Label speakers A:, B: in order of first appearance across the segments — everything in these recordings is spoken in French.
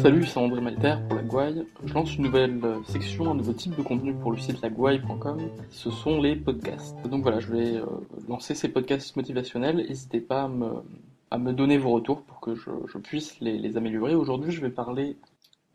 A: Salut, c'est André Malter pour La Gouaille. Je lance une nouvelle section, un nouveau type de contenu pour le site lagouaille.com. Ce sont les podcasts. Donc voilà, je vais lancer ces podcasts motivationnels. N'hésitez pas à me donner vos retours pour que je puisse les améliorer. Aujourd'hui, je vais parler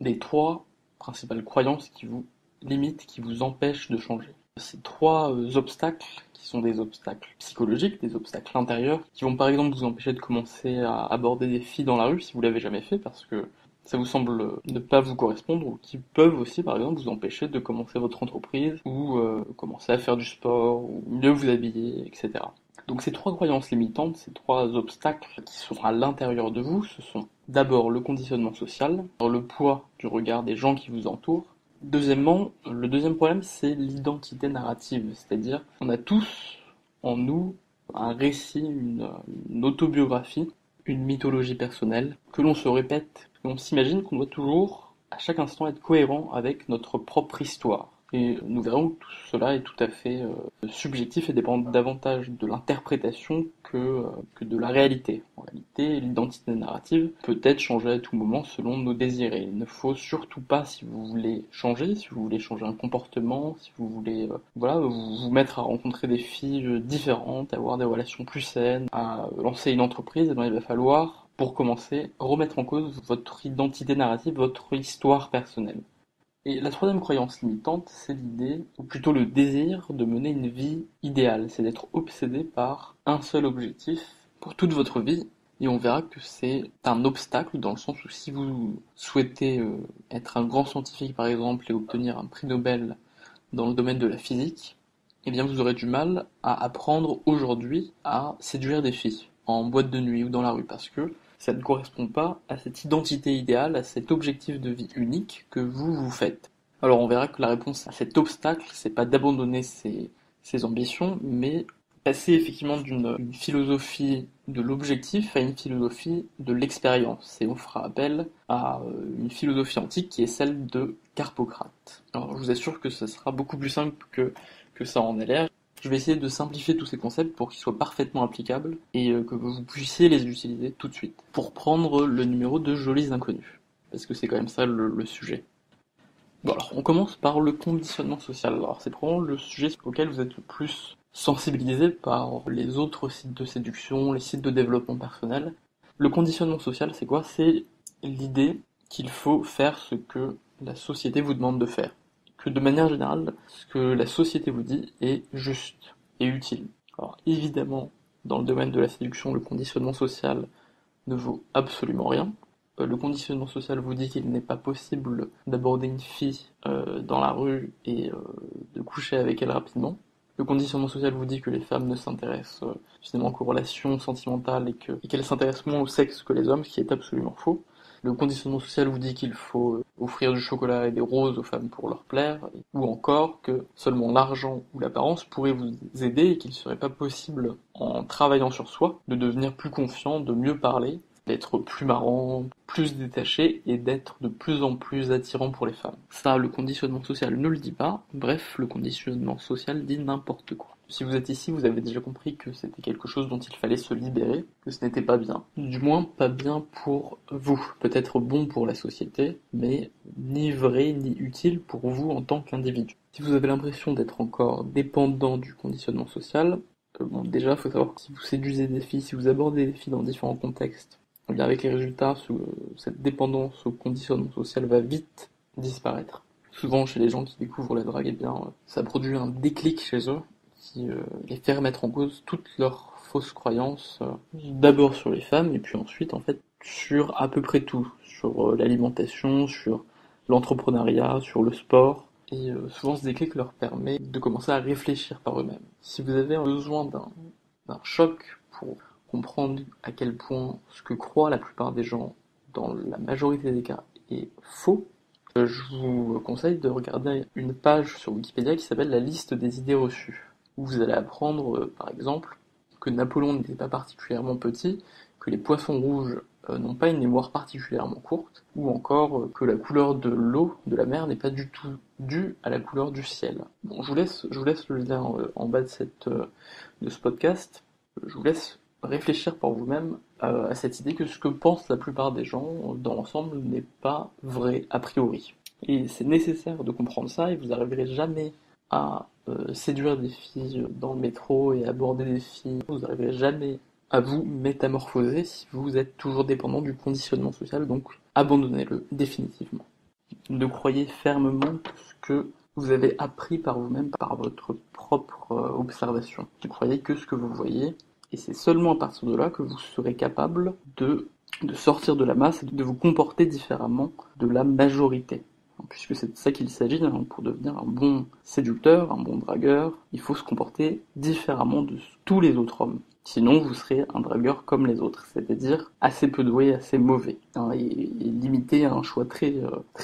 A: des 3 principales croyances qui vous limitent, qui vous empêchent de changer. Ces 3 obstacles, qui sont des obstacles psychologiques, des obstacles intérieurs, qui vont par exemple vous empêcher de commencer à aborder des filles dans la rue si vous l'avez jamais fait, parce que ça vous semble ne pas vous correspondre, ou qui peuvent aussi par exemple vous empêcher de commencer votre entreprise, ou commencer à faire du sport, ou mieux vous habiller, etc. Donc ces 3 croyances limitantes, ces 3 obstacles qui sont à l'intérieur de vous, ce sont d'abord le conditionnement social, le poids du regard des gens qui vous entourent. Deuxièmement, le deuxième problème, c'est l'identité narrative, c'est-à-dire on a tous en nous un récit, une autobiographie, une mythologie personnelle que l'on se répète, que l'on s'imagine qu'on doit toujours, à chaque instant, être cohérent avec notre propre histoire. Et nous verrons que tout cela est tout à fait subjectif et dépend davantage de l'interprétation que de la réalité. En réalité, l'identité narrative peut être changée à tout moment selon nos désirs. Et il ne faut surtout pas, si vous voulez changer, si vous voulez changer un comportement, si vous voulez vous mettre à rencontrer des filles différentes, avoir des relations plus saines, à lancer une entreprise, eh bien, il va falloir, pour commencer, remettre en cause votre identité narrative, votre histoire personnelle. Et la troisième croyance limitante, c'est l'idée, ou plutôt le désir de mener une vie idéale, c'est d'être obsédé par un seul objectif pour toute votre vie. Et on verra que c'est un obstacle dans le sens où si vous souhaitez être un grand scientifique par exemple et obtenir un prix Nobel dans le domaine de la physique, eh bien vous aurez du mal à apprendre aujourd'hui à séduire des filles en boîte de nuit ou dans la rue parce que ça ne correspond pas à cette identité idéale, à cet objectif de vie unique que vous faites. Alors on verra que la réponse à cet obstacle, c'est pas d'abandonner ses ambitions, mais passer effectivement d'une philosophie de l'objectif à une philosophie de l'expérience. Et on fera appel à une philosophie antique qui est celle de Carpocrate. Alors je vous assure que ce sera beaucoup plus simple que ça en a l'air. Je vais essayer de simplifier tous ces concepts pour qu'ils soient parfaitement applicables et que vous puissiez les utiliser tout de suite. Pour prendre le numéro de Jolies Inconnus, parce que c'est quand même ça le sujet. Bon alors, on commence par le conditionnement social. Alors c'est probablement le sujet auquel vous êtes le plus sensibilisé par les autres sites de séduction, les sites de développement personnel. Le conditionnement social, c'est quoi? C'est l'idée qu'il faut faire ce que la société vous demande de faire. Que de manière générale, ce que la société vous dit est juste et utile. Alors évidemment, dans le domaine de la séduction, le conditionnement social ne vaut absolument rien. Le conditionnement social vous dit qu'il n'est pas possible d'aborder une fille dans la rue et de coucher avec elle rapidement. Le conditionnement social vous dit que les femmes ne s'intéressent finalement qu'aux relations sentimentales et qu'elles s'intéressent moins au sexe que les hommes, ce qui est absolument faux. Le conditionnement social vous dit qu'il faut offrir du chocolat et des roses aux femmes pour leur plaire, ou encore que seulement l'argent ou l'apparence pourraient vous aider et qu'il ne serait pas possible, en travaillant sur soi, de devenir plus confiant, de mieux parler, d'être plus marrant, plus détaché et d'être de plus en plus attirant pour les femmes. Ça, le conditionnement social ne le dit pas. Bref, le conditionnement social dit n'importe quoi. Si vous êtes ici, vous avez déjà compris que c'était quelque chose dont il fallait se libérer, que ce n'était pas bien. Du moins, pas bien pour vous. Peut-être bon pour la société, mais ni vrai ni utile pour vous en tant qu'individu. Si vous avez l'impression d'être encore dépendant du conditionnement social, bon, déjà, il faut savoir que si vous séduisez des filles, si vous abordez des filles dans différents contextes, eh bien avec les résultats, cette dépendance au conditionnement social va vite disparaître. Souvent, chez les gens qui découvrent la drague, eh bien, ça produit un déclic chez eux qui les fait remettre en cause toutes leurs fausses croyances, d'abord sur les femmes, et puis ensuite, en fait, sur à peu près tout, sur l'alimentation, sur l'entrepreneuriat, sur le sport. Et souvent, ce déclic leur permet de commencer à réfléchir par eux-mêmes. Si vous avez besoin d'un choc pour comprendre à quel point ce que croient la plupart des gens, dans la majorité des cas, est faux, je vous conseille de regarder une page sur Wikipédia qui s'appelle la liste des idées reçues, où vous allez apprendre, par exemple, que Napoléon n'était pas particulièrement petit, que les poissons rouges n'ont pas une mémoire particulièrement courte, ou encore que la couleur de l'eau de la mer n'est pas du tout due à la couleur du ciel. Bon, je vous laisse le lien en bas de ce podcast. Je vous laisse réfléchir par vous-même à cette idée que ce que pensent la plupart des gens dans l'ensemble n'est pas vrai a priori. Et c'est nécessaire de comprendre ça, et vous n'arriverez jamais à séduire des filles dans le métro et aborder des filles. Vous n'arriverez jamais à vous métamorphoser si vous êtes toujours dépendant du conditionnement social, donc abandonnez-le définitivement. Ne croyez fermement ce que vous avez appris par vous-même, par votre propre observation. Ne croyez que ce que vous voyez, et c'est seulement à partir de là que vous serez capable de sortir de la masse et de vous comporter différemment de la majorité. Puisque c'est de ça qu'il s'agit, pour devenir un bon séducteur, un bon dragueur, il faut se comporter différemment de tous les autres hommes. Sinon, vous serez un dragueur comme les autres, c'est-à-dire assez peu doué, assez mauvais, et limité à un choix très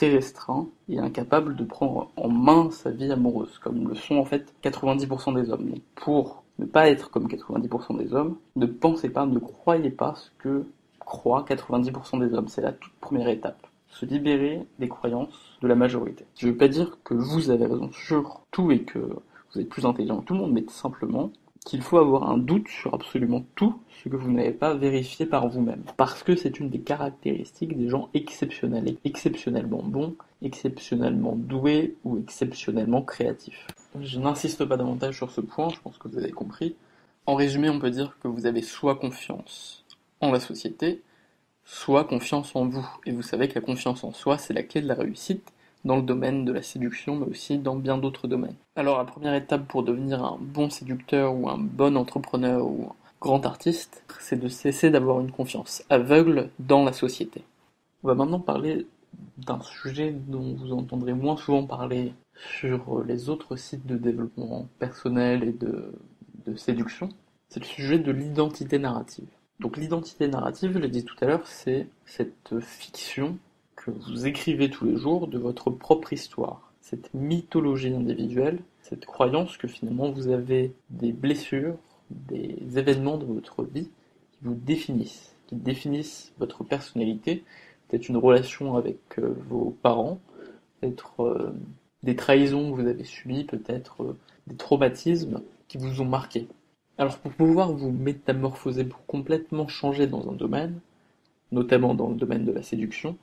A: restreint, et incapable de prendre en main sa vie amoureuse, comme le sont en fait 90% des hommes. Donc pour ne pas être comme 90% des hommes, ne pensez pas, ne croyez pas ce que croient 90% des hommes. C'est la toute première étape. Se libérer des croyances de la majorité. Je ne veux pas dire que vous avez raison sur tout et que vous êtes plus intelligent que tout le monde, mais simplement qu'il faut avoir un doute sur absolument tout ce que vous n'avez pas vérifié par vous-même. Parce que c'est une des caractéristiques des gens exceptionnels, exceptionnellement bons, exceptionnellement doués ou exceptionnellement créatifs. Je n'insiste pas davantage sur ce point, je pense que vous avez compris. En résumé, on peut dire que vous avez soit confiance en la société, soit confiance en vous. Et vous savez que la confiance en soi, c'est la clé de la réussite dans le domaine de la séduction, mais aussi dans bien d'autres domaines. Alors la première étape pour devenir un bon séducteur ou un bon entrepreneur ou un grand artiste, c'est de cesser d'avoir une confiance aveugle dans la société. On va maintenant parler d'un sujet dont vous entendrez moins souvent parler sur les autres sites de développement personnel et de séduction. C'est le sujet de l'identité narrative. Donc l'identité narrative, je l'ai dit tout à l'heure, c'est cette fiction que vous écrivez tous les jours de votre propre histoire. Cette mythologie individuelle, cette croyance que finalement vous avez des blessures, des événements de votre vie qui vous définissent, qui définissent votre personnalité, peut-être une relation avec vos parents, peut-être des trahisons que vous avez subies, peut-être des traumatismes qui vous ont marqué. Alors pour pouvoir vous métamorphoser, pour complètement changer dans un domaine, notamment dans le domaine de la séduction,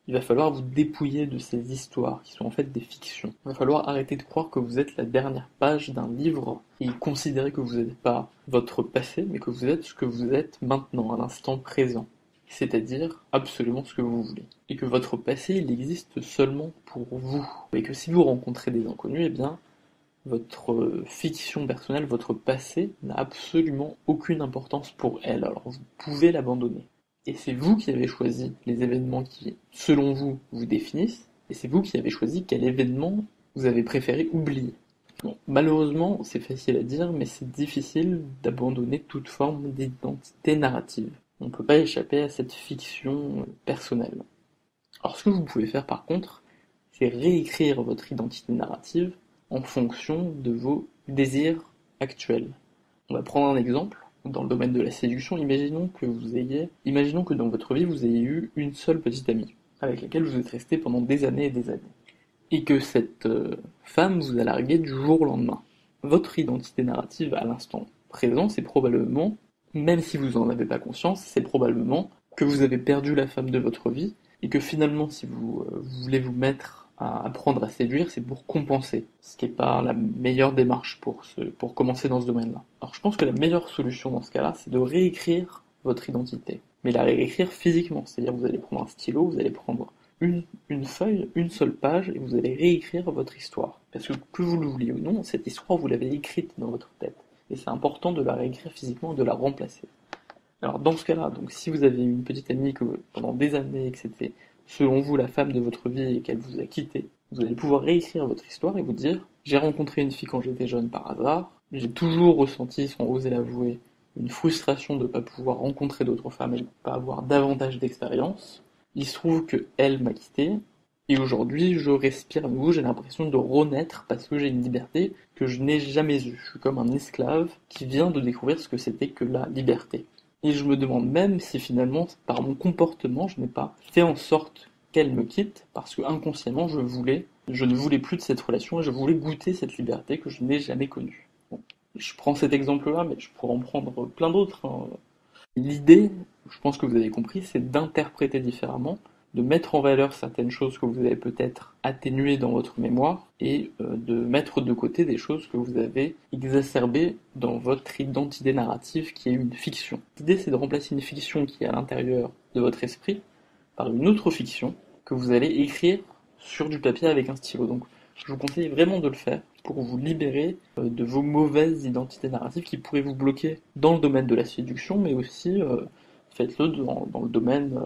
A: il va falloir vous dépouiller de ces histoires qui sont en fait des fictions. Il va falloir arrêter de croire que vous êtes la dernière page d'un livre et considérer que vous n'êtes pas votre passé, mais que vous êtes ce que vous êtes maintenant, à l'instant présent. C'est-à-dire absolument ce que vous voulez. Et que votre passé, il existe seulement pour vous. Et que si vous rencontrez des inconnus, eh bien, votre fiction personnelle, votre passé, n'a absolument aucune importance pour elle. Alors vous pouvez l'abandonner. Et c'est vous qui avez choisi les événements qui, selon vous, vous définissent, et c'est vous qui avez choisi quel événement vous avez préféré oublier. Bon, malheureusement, c'est facile à dire, mais c'est difficile d'abandonner toute forme d'identité narrative. On ne peut pas échapper à cette fiction personnelle. Alors ce que vous pouvez faire par contre, c'est réécrire votre identité narrative en fonction de vos désirs actuels. On va prendre un exemple. Dans le domaine de la séduction, imaginons que dans votre vie vous ayez eu une seule petite amie, avec laquelle vous êtes resté pendant des années et des années, et que cette femme vous a largué du jour au lendemain. Votre identité narrative à l'instant présent, c'est probablement, même si vous n'en avez pas conscience, c'est probablement que vous avez perdu la femme de votre vie, et que finalement, si vous voulez vous mettre à apprendre à séduire, c'est pour compenser, ce qui n'est pas la meilleure démarche pour commencer dans ce domaine-là. Alors je pense que la meilleure solution dans ce cas-là, c'est de réécrire votre identité, mais la réécrire physiquement, c'est-à-dire vous allez prendre un stylo, vous allez prendre une feuille, une seule page, et vous allez réécrire votre histoire. Parce que vous le vouliez ou non, cette histoire, vous l'avez écrite dans votre tête, et c'est important de la réécrire physiquement, de la remplacer. Alors dans ce cas-là, donc si vous avez une petite amie que pendant des années, que c'était selon vous la femme de votre vie et qu'elle vous a quitté, vous allez pouvoir réécrire votre histoire et vous dire « J'ai rencontré une fille quand j'étais jeune par hasard, j'ai toujours ressenti, sans oser l'avouer, une frustration de ne pas pouvoir rencontrer d'autres femmes et de ne pas avoir davantage d'expérience. Il se trouve qu'elle m'a quitté, et aujourd'hui je respire à nouveau, j'ai l'impression de renaître parce que j'ai une liberté que je n'ai jamais eue. Je suis comme un esclave qui vient de découvrir ce que c'était que la liberté. » Et je me demande même si finalement, par mon comportement, je n'ai pas fait en sorte qu'elle me quitte, parce que inconsciemment, je ne voulais plus de cette relation, et je voulais goûter cette liberté que je n'ai jamais connue. Bon, je prends cet exemple-là, mais je pourrais en prendre plein d'autres. L'idée, je pense que vous avez compris, c'est d'interpréter différemment, de mettre en valeur certaines choses que vous avez peut-être atténuées dans votre mémoire et de mettre de côté des choses que vous avez exacerbées dans votre identité narrative qui est une fiction. L'idée, c'est de remplacer une fiction qui est à l'intérieur de votre esprit par une autre fiction que vous allez écrire sur du papier avec un stylo. Donc, je vous conseille vraiment de le faire pour vous libérer de vos mauvaises identités narratives qui pourraient vous bloquer dans le domaine de la séduction, mais aussi faites-le dans le domaine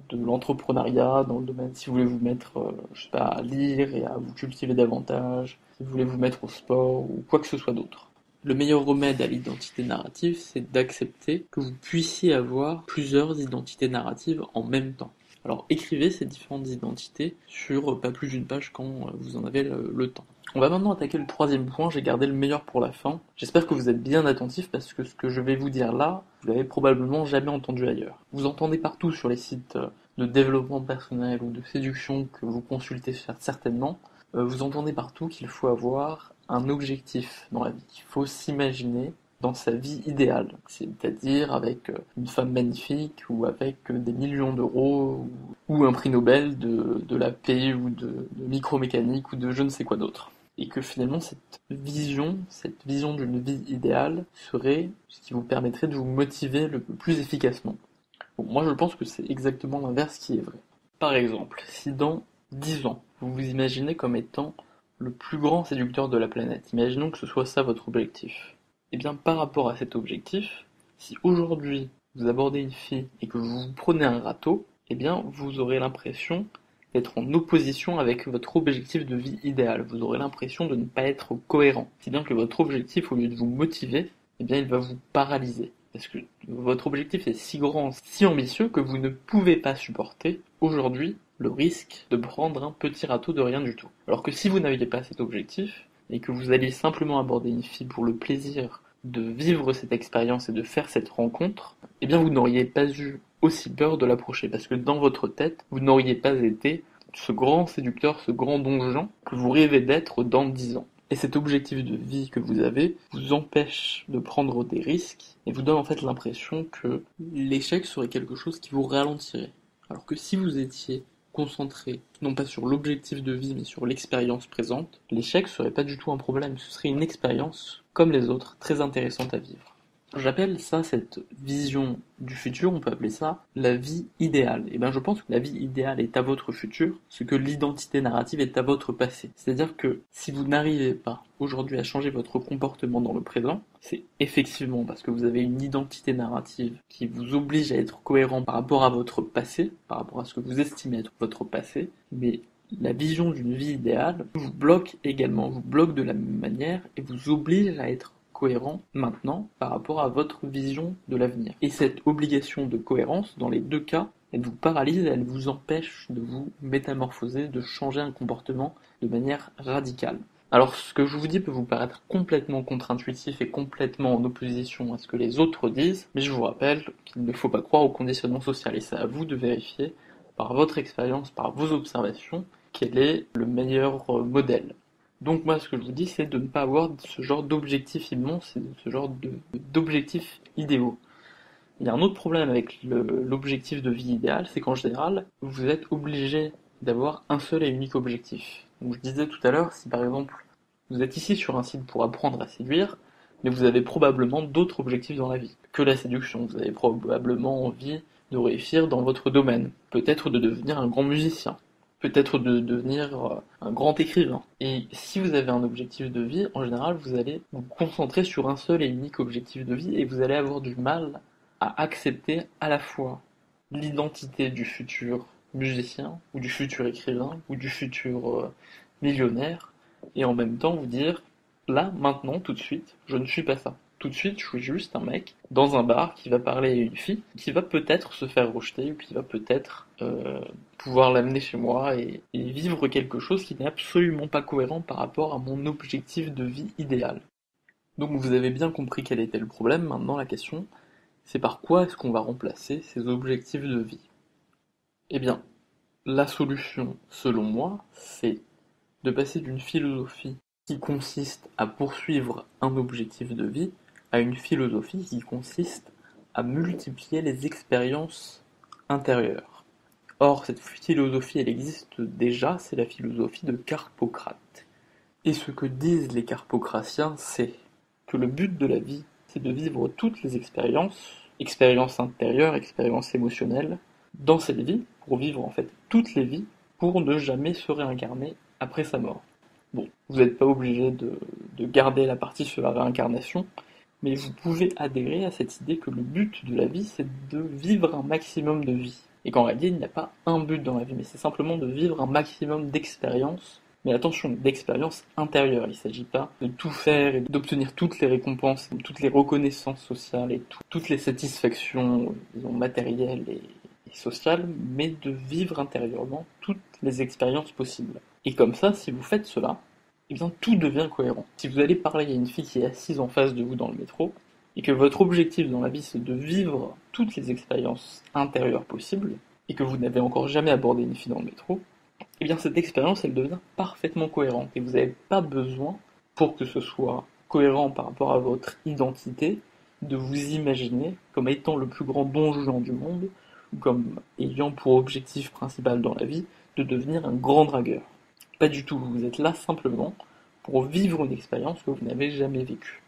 A: de l'entrepreneuriat, dans le domaine si vous voulez vous mettre, je sais pas, à lire et à vous cultiver davantage, si vous voulez vous mettre au sport ou quoi que ce soit d'autre. Le meilleur remède à l'identité narrative, c'est d'accepter que vous puissiez avoir plusieurs identités narratives en même temps. Alors écrivez ces différentes identités sur pas plus d'une page quand vous en avez le temps. On va maintenant attaquer le troisième point, j'ai gardé le meilleur pour la fin. J'espère que vous êtes bien attentifs parce que ce que je vais vous dire là, vous l'avez probablement jamais entendu ailleurs. Vous entendez partout sur les sites de développement personnel ou de séduction que vous consultez certainement, vous entendez partout qu'il faut avoir un objectif dans la vie. Il faut s'imaginer dans sa vie idéale, c'est-à-dire avec une femme magnifique ou avec des millions d'euros ou un prix Nobel de la paix ou de micromécanique ou de je ne sais quoi d'autre. Et que finalement cette vision d'une vie idéale serait ce qui vous permettrait de vous motiver le plus efficacement. Bon, moi je pense que c'est exactement l'inverse qui est vrai. Par exemple, si dans 10 ans, vous vous imaginez comme étant le plus grand séducteur de la planète, imaginons que ce soit ça votre objectif. Et bien par rapport à cet objectif, si aujourd'hui vous abordez une fille et que vous prenez un râteau, eh bien vous aurez l'impression d'être en opposition avec votre objectif de vie idéal. Vous aurez l'impression de ne pas être cohérent. Si bien que votre objectif, au lieu de vous motiver, eh bien il va vous paralyser. Parce que votre objectif est si grand, si ambitieux que vous ne pouvez pas supporter aujourd'hui le risque de prendre un petit râteau de rien du tout. Alors que si vous n'aviez pas cet objectif, et que vous alliez simplement aborder une fille pour le plaisir de vivre cette expérience et de faire cette rencontre, eh bien vous n'auriez pas eu aussi peur de l'approcher, parce que dans votre tête, vous n'auriez pas été ce grand séducteur, ce grand donjon que vous rêvez d'être dans 10 ans. Et cet objectif de vie que vous avez vous empêche de prendre des risques et vous donne en fait l'impression que l'échec serait quelque chose qui vous ralentirait. Alors que si vous étiez concentré non pas sur l'objectif de vie mais sur l'expérience présente, l'échec serait pas du tout un problème, ce serait une expérience comme les autres, très intéressante à vivre. J'appelle ça, cette vision du futur, on peut appeler ça la vie idéale. Et bien je pense que la vie idéale est à votre futur, ce que l'identité narrative est à votre passé. C'est-à-dire que si vous n'arrivez pas aujourd'hui à changer votre comportement dans le présent, c'est effectivement parce que vous avez une identité narrative qui vous oblige à être cohérent par rapport à votre passé, par rapport à ce que vous estimez être votre passé, mais la vision d'une vie idéale vous bloque également, vous bloque de la même manière et vous oblige à être cohérent maintenant par rapport à votre vision de l'avenir. Et cette obligation de cohérence, dans les deux cas, elle vous paralyse, elle vous empêche de vous métamorphoser, de changer un comportement de manière radicale. Alors ce que je vous dis peut vous paraître complètement contre-intuitif et complètement en opposition à ce que les autres disent, mais je vous rappelle qu'il ne faut pas croire au conditionnement social et c'est à vous de vérifier par votre expérience, par vos observations, quel est le meilleur modèle. Donc moi ce que je vous dis c'est de ne pas avoir ce genre d'objectifs immenses et ce genre d'objectifs idéaux. Il y a un autre problème avec l'objectif de vie idéal, c'est qu'en général vous êtes obligé d'avoir un seul et unique objectif. Donc je disais tout à l'heure, si par exemple vous êtes ici sur un site pour apprendre à séduire, mais vous avez probablement d'autres objectifs dans la vie que la séduction. Vous avez probablement envie de réussir dans votre domaine, peut-être de devenir un grand musicien, peut-être de devenir un grand écrivain. Et si vous avez un objectif de vie, en général, vous allez vous concentrer sur un seul et unique objectif de vie et vous allez avoir du mal à accepter à la fois l'identité du futur musicien ou du futur écrivain ou du futur millionnaire et en même temps vous dire là, maintenant, tout de suite, je ne suis pas ça. Tout de suite, je suis juste un mec dans un bar qui va parler à une fille, qui va peut-être se faire rejeter, ou qui va peut-être pouvoir l'amener chez moi et vivre quelque chose qui n'est absolument pas cohérent par rapport à mon objectif de vie idéal. Donc vous avez bien compris quel était le problème, maintenant la question, c'est par quoi est-ce qu'on va remplacer ces objectifs de vie? Eh bien, la solution, selon moi, c'est de passer d'une philosophie qui consiste à poursuivre un objectif de vie à une philosophie qui consiste à multiplier les expériences intérieures. Or, cette philosophie, elle existe déjà, c'est la philosophie de Carpocrate. Et ce que disent les carpocratiens, c'est que le but de la vie, c'est de vivre toutes les expériences intérieures, expériences émotionnelles, dans cette vie, pour vivre en fait toutes les vies, pour ne jamais se réincarner après sa mort. Bon, vous n'êtes pas obligé de garder la partie sur la réincarnation, mais vous pouvez adhérer à cette idée que le but de la vie, c'est de vivre un maximum de vie. Et qu'en réalité, il n'y a pas un but dans la vie, mais c'est simplement de vivre un maximum d'expériences. Mais attention, d'expériences intérieures. Il ne s'agit pas de tout faire et d'obtenir toutes les récompenses, toutes les reconnaissances sociales et toutes les satisfactions, disons, matérielles et sociales, mais de vivre intérieurement toutes les expériences possibles. Et comme ça, si vous faites cela, eh bien tout devient cohérent. Si vous allez parler à une fille qui est assise en face de vous dans le métro, et que votre objectif dans la vie c'est de vivre toutes les expériences intérieures possibles, et que vous n'avez encore jamais abordé une fille dans le métro, eh bien cette expérience elle devient parfaitement cohérente, et vous n'avez pas besoin, pour que ce soit cohérent par rapport à votre identité, de vous imaginer comme étant le plus grand don juan du monde, ou comme ayant pour objectif principal dans la vie de devenir un grand dragueur. Pas du tout, vous êtes là simplement pour vivre une expérience que vous n'avez jamais vécue.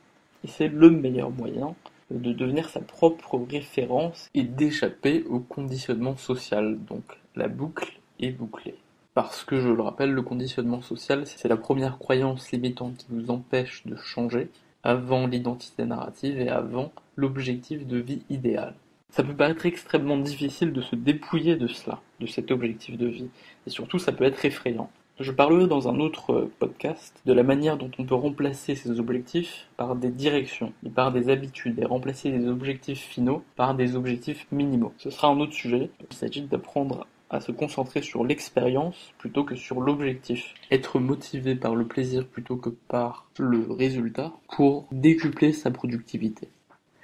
A: Et c'est le meilleur moyen de devenir sa propre référence et d'échapper au conditionnement social. Donc la boucle est bouclée. Parce que, je le rappelle, le conditionnement social, c'est la première croyance limitante qui vous empêche de changer avant l'identité narrative et avant l'objectif de vie idéal. Ça peut paraître extrêmement difficile de se dépouiller de cela, de cet objectif de vie. Et surtout, ça peut être effrayant. Je parlerai dans un autre podcast de la manière dont on peut remplacer ces objectifs par des directions et par des habitudes et remplacer les objectifs finaux par des objectifs minimaux. Ce sera un autre sujet. Il s'agit d'apprendre à se concentrer sur l'expérience plutôt que sur l'objectif. Être motivé par le plaisir plutôt que par le résultat pour décupler sa productivité.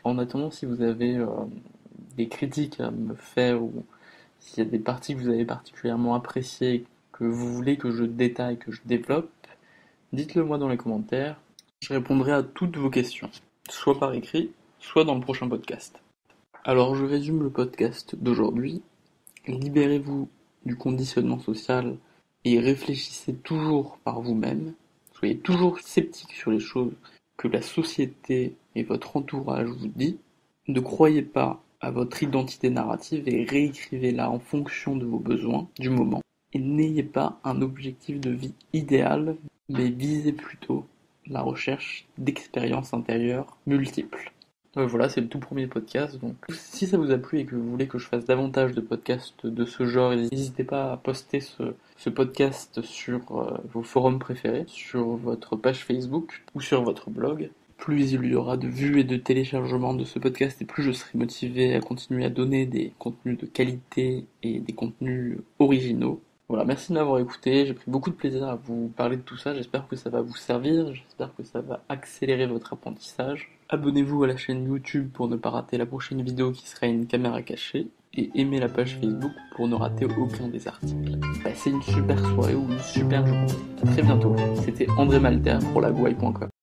A: En attendant, si vous avez des critiques à me faire ou s'il y a des parties que vous avez particulièrement appréciées, que vous voulez que je détaille, que je développe, dites-le moi dans les commentaires. Je répondrai à toutes vos questions, soit par écrit, soit dans le prochain podcast. Alors je résume le podcast d'aujourd'hui. Libérez-vous du conditionnement social et réfléchissez toujours par vous-même. Soyez toujours sceptique sur les choses que la société et votre entourage vous dit. Ne croyez pas à votre identité narrative et réécrivez-la en fonction de vos besoins du moment. Et n'ayez pas un objectif de vie idéal, mais visez plutôt la recherche d'expériences intérieures multiples. Voilà, c'est le tout premier podcast, donc si ça vous a plu et que vous voulez que je fasse davantage de podcasts de ce genre, n'hésitez pas à poster ce podcast sur vos forums préférés, sur votre page Facebook ou sur votre blog. Plus il y aura de vues et de téléchargements de ce podcast, et plus je serai motivé à continuer à donner des contenus de qualité et des contenus originaux. Voilà, merci de m'avoir écouté, j'ai pris beaucoup de plaisir à vous parler de tout ça, j'espère que ça va vous servir, j'espère que ça va accélérer votre apprentissage. Abonnez-vous à la chaîne YouTube pour ne pas rater la prochaine vidéo qui sera une caméra cachée, et aimez la page Facebook pour ne rater aucun des articles. Passez une super soirée ou une super journée. À très bientôt, c'était André Malter pour lagouaille.com.